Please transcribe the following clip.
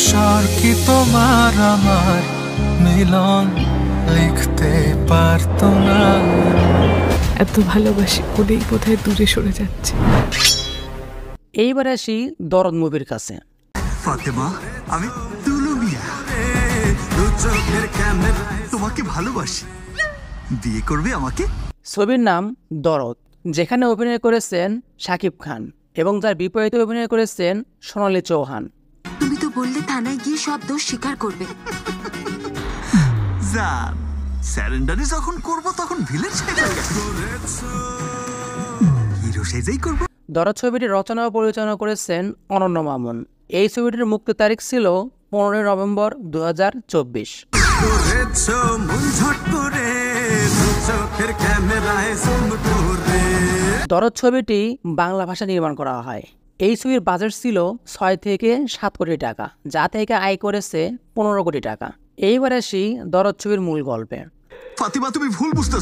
ঈশ্বর কি তোমার আমার মিলন লিখতে পারতো না? এত ভালোবাসি বলেই বোধহয় দূরে সরে যাচ্ছে। এইবার আসি দরদ মুভির কাছে। ফাতেমা, আমি তুলু মিয়া, তোমাকে ভালোবাসি, বিয়ে করবে আমাকে? ছবির নাম দরদ, যেখানে অভিনয় করেছেন শাকিব খান এবং যার বিপরীতে অভিনয় করেছেন সোনালী চৌহান। তুমি তো বললে থানায় গিয়ে সব দোষ স্বীকার করবে। জান, স্যারেন্ডারে যখন করব তখন ভিলেন হিরো সেজেই করব। দরদ ছবিটি রচনা ও পরিচালনা করেছেন অনন্য মামুন। এই ছবিটির মুক্তি তারিখ ছিল 15 নভেম্বর 2024। দরদ ছবিটি বাংলা ভাষা নির্মাণ করা হয়। এই ছবির বাজেট ছিল 6 থেকে 7 কোটি টাকা, যা থেকে আয় করেছে 15 কোটি টাকা। এইবার আসি দরদ ছবির মূল গল্পে। ফাতিমা, তুমি ভুল বুঝতে